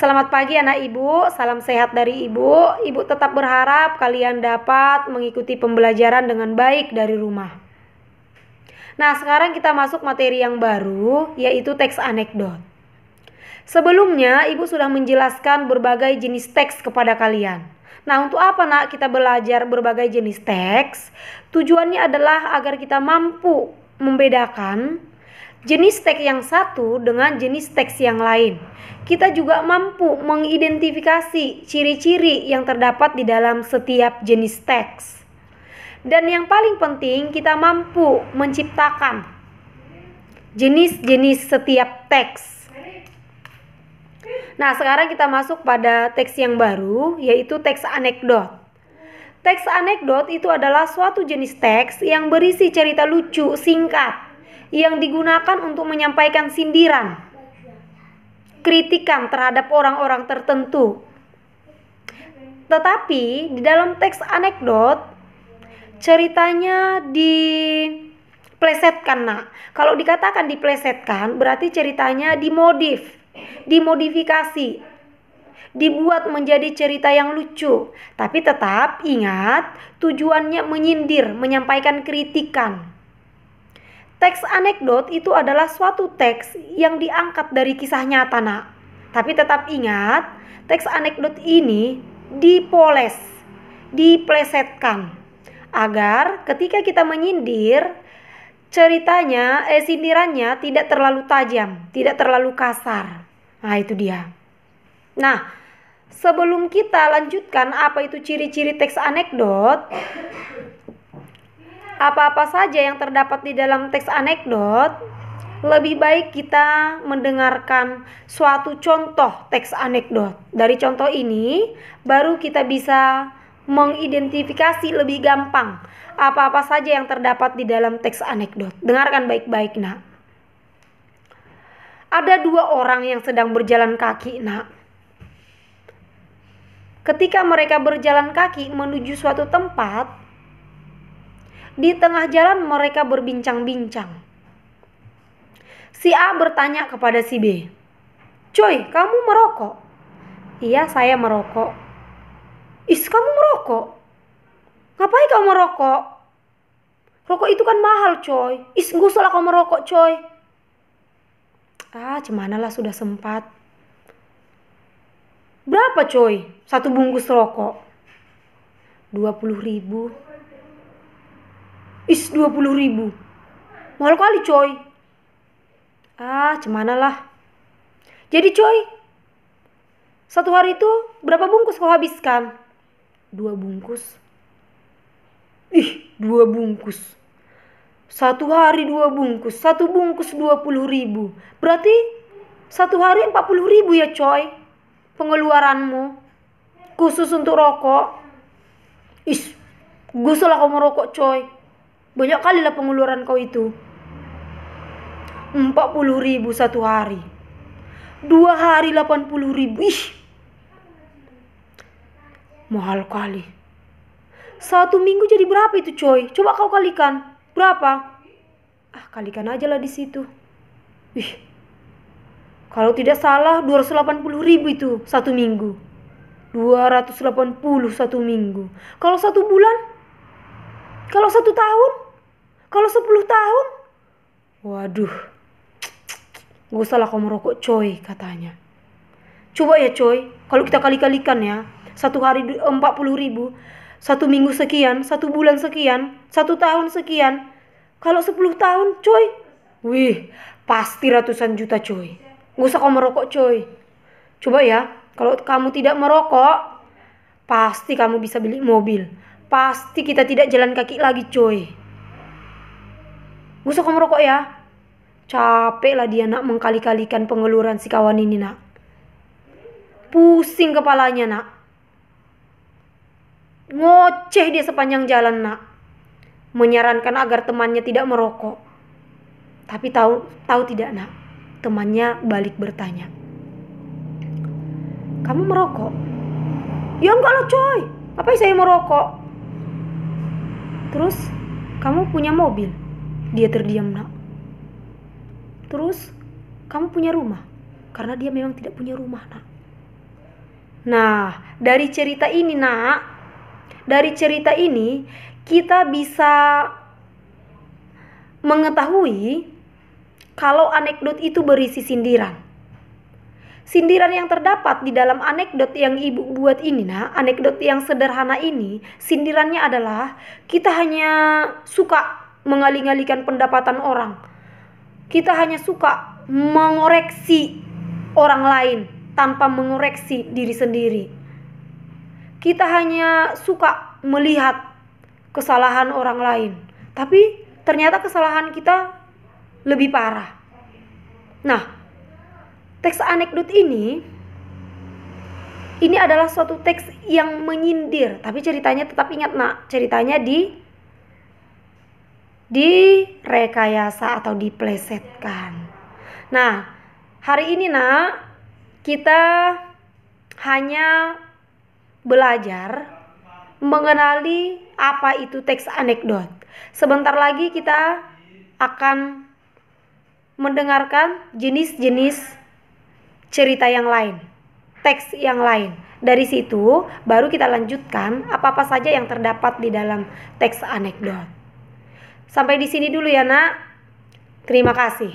Selamat pagi anak ibu, salam sehat dari ibu. Ibu tetap berharap kalian dapat mengikuti pembelajaran dengan baik dari rumah. Nah, sekarang kita masuk materi yang baru, yaitu teks anekdot. Sebelumnya, ibu sudah menjelaskan berbagai jenis teks kepada kalian. Nah, untuk apa nak kita belajar berbagai jenis teks? Tujuannya adalah agar kita mampu membedakan jenis teks yang satu dengan jenis teks yang lain. Kita juga mampu mengidentifikasi ciri-ciri yang terdapat di dalam setiap jenis teks. Dan yang paling penting, kita mampu menciptakan jenis-jenis setiap teks. Nah, sekarang kita masuk pada teks yang baru, yaitu teks anekdot. Teks anekdot itu adalah suatu jenis teks yang berisi cerita lucu, singkat, yang digunakan untuk menyampaikan sindiran, kritikan terhadap orang-orang tertentu. Tetapi di dalam teks anekdot, ceritanya diplesetkan nak. Kalau dikatakan diplesetkan, berarti ceritanya dimodifikasi, dibuat menjadi cerita yang lucu. Tapi tetap ingat, tujuannya menyindir, menyampaikan kritikan. Teks anekdot itu adalah suatu teks yang diangkat dari kisah nyata nak. Tapi tetap ingat, teks anekdot ini dipoles, diplesetkan, agar ketika kita menyindir, sindirannya tidak terlalu tajam, tidak terlalu kasar. Nah, itu dia. Nah, sebelum kita lanjutkan apa itu ciri-ciri teks anekdot, apa-apa saja yang terdapat di dalam teks anekdot, lebih baik kita mendengarkan suatu contoh teks anekdot. Dari contoh ini, baru kita bisa mengidentifikasi lebih gampang apa-apa saja yang terdapat di dalam teks anekdot. Dengarkan baik-baik nak. Ada dua orang yang sedang berjalan kaki nak. Ketika mereka berjalan kaki menuju suatu tempat, di tengah jalan mereka berbincang-bincang. Si A bertanya kepada si B, "Coy, kamu merokok?" "Iya, saya merokok." "Is, kamu merokok? Ngapain kamu merokok? Rokok itu kan mahal, coy." "Is, gak usah lah kamu merokok, coy." Cemana lah sudah sempat." "Berapa, coy, satu bungkus rokok?" 20.000. "Is, 20.000. Mahal kali, coy." Cemana lah. "Jadi, coy, satu hari itu berapa bungkus kau habiskan?" 2 bungkus. "Ih, 2 bungkus. Satu hari 2 bungkus. Satu bungkus 20.000. Berarti satu hari 40.000 ya, coy, pengeluaranmu khusus untuk rokok." "Is, gak usah lah kau merokok, coy. Banyak kali lah pengeluaran kau itu." 40.000 satu hari. 2 hari 80.000. Ih, mahal kali. Satu minggu jadi berapa itu, coy? Coba kau kalikan. Berapa? Kalikan aja lah di situ. Ih, kalau tidak salah 280.000 itu satu minggu. 280 satu minggu. Kalau satu bulan? Kalau 1 tahun? Kalau 10 tahun? Waduh, gak usah lah kau merokok, coy, katanya. Coba ya, coy, kalau kita kali-kalikan ya, satu hari 40.000, satu minggu sekian, satu bulan sekian, 1 tahun sekian. Kalau 10 tahun, coy, wih, pasti ratusan juta, coy. Gak usah kau merokok, coy. Coba ya, kalau kamu tidak merokok, pasti kamu bisa beli mobil. Pasti kita tidak jalan kaki lagi, coy. Gak usah kamu merokok ya. Capek lah dia nak mengkali-kalikan pengeluaran si kawan ini nak. Pusing kepalanya nak. Ngoceh dia sepanjang jalan nak. Menyarankan agar temannya tidak merokok. Tapi tahu tidak nak, temannya balik bertanya, "Kamu merokok?" "Ya enggak lah, coy. Ngapain saya merokok?" "Terus kamu punya mobil?" Dia terdiam nak. "Terus kamu punya rumah?" Karena dia memang tidak punya rumah nak. Nah, dari cerita ini, Nak, dari cerita ini kita bisa mengetahui kalau anekdot itu berisi sindiran. Sindiran yang terdapat di dalam anekdot yang ibu buat ini, Nak, anekdot yang sederhana ini, sindirannya adalah kita hanya suka mengalih-alihkan pendapatan orang. Kita hanya suka mengoreksi orang lain tanpa mengoreksi diri sendiri. Kita hanya suka melihat kesalahan orang lain, tapi ternyata kesalahan kita lebih parah. Nah, teks anekdot ini adalah suatu teks yang menyindir, tapi ceritanya tetap ingat, Nak, ceritanya direkayasa atau diplesetkan. Nah, hari ini, Nak, kita hanya belajar mengenali apa itu teks anekdot. Sebentar lagi kita akan mendengarkan jenis-jenis cerita yang lain, teks yang lain. Dari situ baru kita lanjutkan apa-apa saja yang terdapat di dalam teks anekdot. Sampai di sini dulu ya, Nak. Terima kasih.